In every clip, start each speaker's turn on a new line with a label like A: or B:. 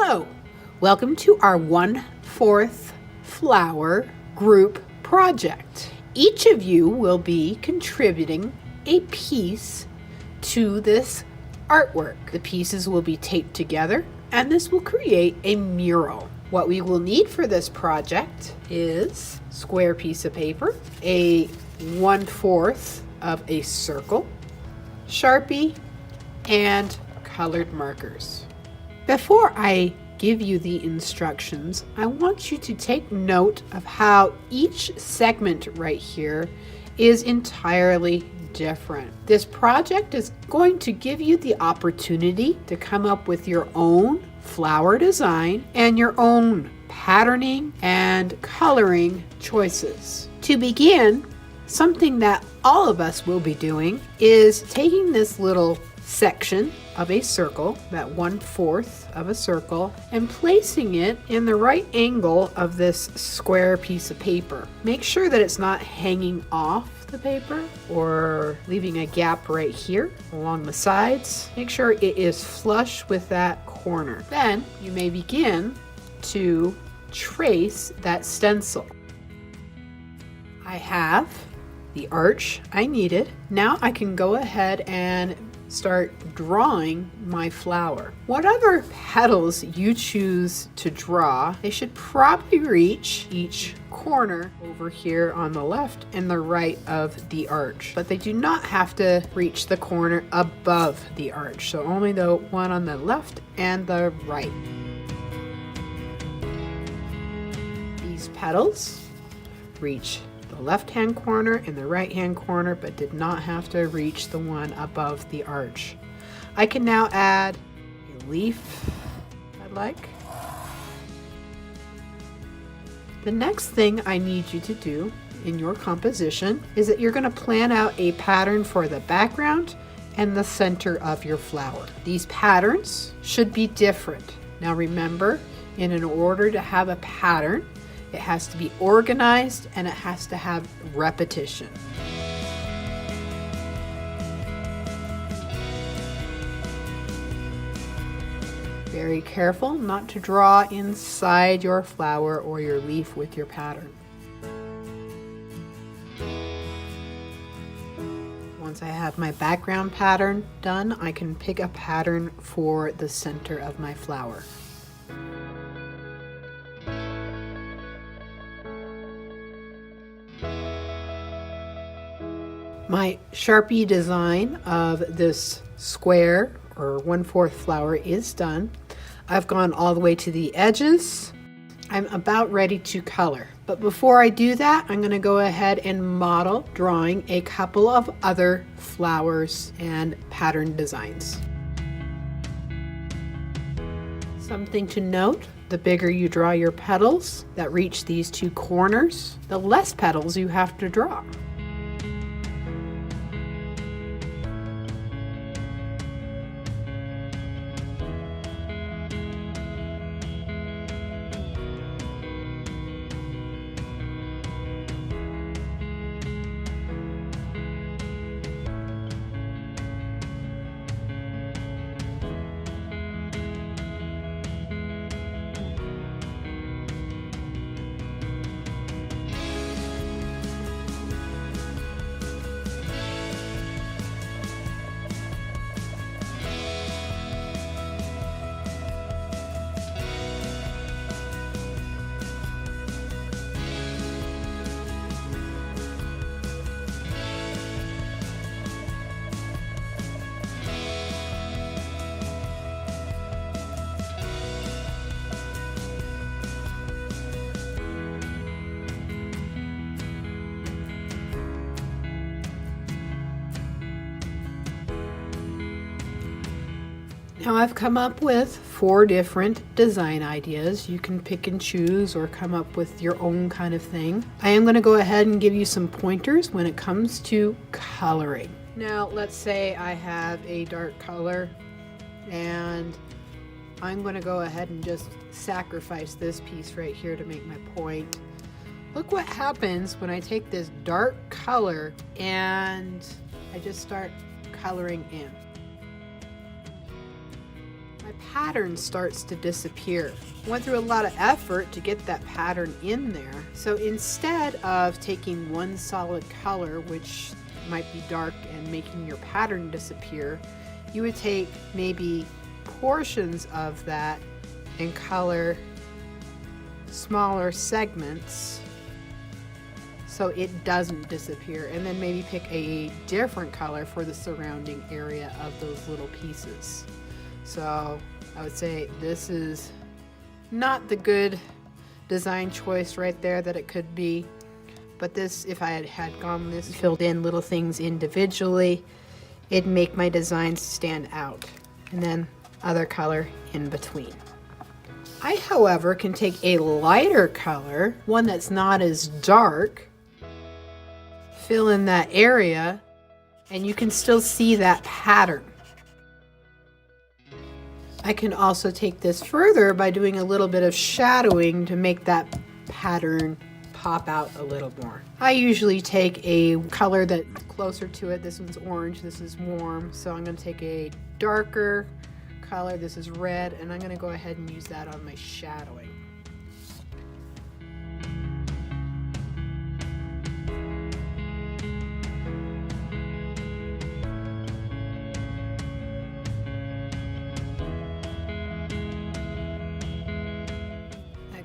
A: Hello, welcome to our 1/4 flower group project. Each of you will be contributing a piece to this artwork. The pieces will be taped together and this will create a mural. What we will need for this project is a square piece of paper, a 1/4 of a circle, Sharpie, and colored markers. Before I give you the instructions, I want you to take note of how each segment right here is entirely different. This project is going to give you the opportunity to come up with your own flower design and your own patterning and coloring choices. To begin, something that all of us will be doing is taking this little section of a circle, that 1/4 of a circle, and placing it in the right angle of this square piece of paper. Make sure that it's not hanging off the paper or leaving a gap right here along the sides. Make sure it is flush with that corner. Then you may begin to trace that stencil. I have the arch I needed. Now I can go ahead and start drawing my flower. Whatever petals you choose to draw, they should probably reach each corner over here on the left and the right of the arch, but they do not have to reach the corner above the arch, so only the one on the left and the right. These petals reach the left-hand corner and the right-hand corner, but did not have to reach the one above the arch. I can now add a leaf I'd like. The next thing I need you to do in your composition is that you're going to plan out a pattern for the background and the center of your flower. These patterns should be different. Now remember, in order to have a pattern, it has to be organized and it has to have repetition. Very careful not to draw inside your flower or your leaf with your pattern. Once I have my background pattern done, I can pick a pattern for the center of my flower. My Sharpie design of this square or 1/4 flower is done. I've gone all the way to the edges. I'm about ready to color. But before I do that, I'm going to go ahead and model drawing a couple of other flowers and pattern designs. Something to note, the bigger you draw your petals that reach these two corners, the less petals you have to draw. Now I've come up with 4 different design ideas. You can pick and choose or come up with your own kind of thing. I am going to go ahead and give you some pointers when it comes to coloring. Now let's say I have a dark color and I'm going to go ahead and just sacrifice this piece right here to make my point. Look what happens when I take this dark color and I just start coloring in. My pattern starts to disappear. Went through a lot of effort to get that pattern in there. So instead of taking one solid color, which might be dark, and making your pattern disappear, you would take maybe portions of that and color smaller segments so it doesn't disappear, and then maybe pick a different color for the surrounding area of those little pieces. So I would say this is not the good design choice right there that it could be, but this, if I had gone this, filled in little things individually, it'd make my designs stand out, and then other color in between. I, however, can take a lighter color, one that's not as dark, fill in that area, and you can still see that pattern. I can also take this further by doing a little bit of shadowing to make that pattern pop out a little more. I usually take a color that's closer to it. This one's orange, this is warm, so I'm going to take a darker color, this is red, and I'm going to go ahead and use that on my shadowing.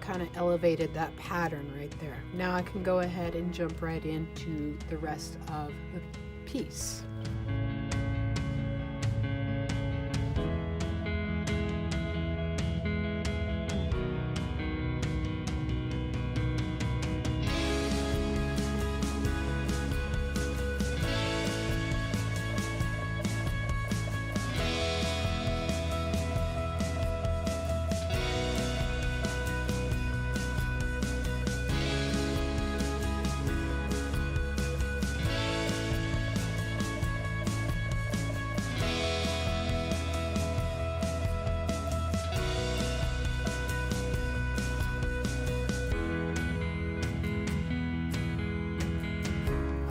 A: Kind of elevated that pattern right there. Now I can go ahead and jump right into the rest of the piece.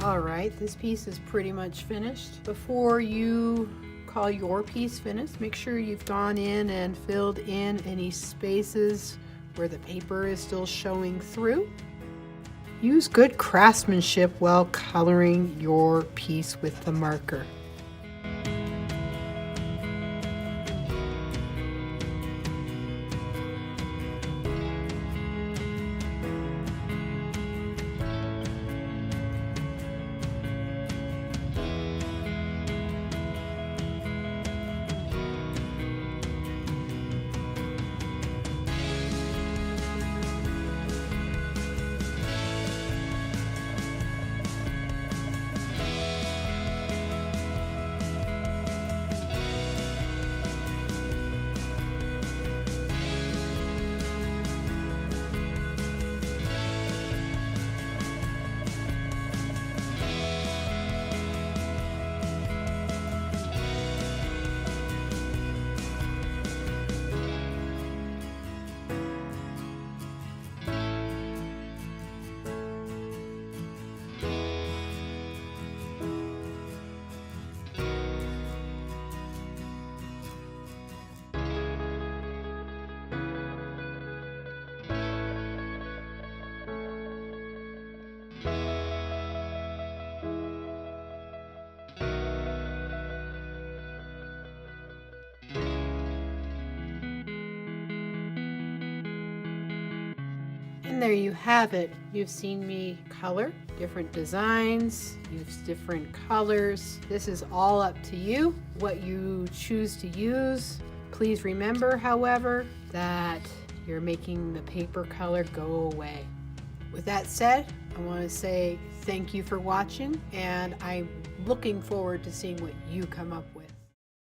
A: Alright, this piece is pretty much finished. Before you call your piece finished, make sure you've gone in and filled in any spaces where the paper is still showing through. Use good craftsmanship while coloring your piece with the marker. And there you have it. You've seen me color different designs, use different colors. This is all up to you, what you choose to use. Please remember, however, that you're making the paper color go away. With that said, I want to say thank you for watching, and I'm looking forward to seeing what you come up with.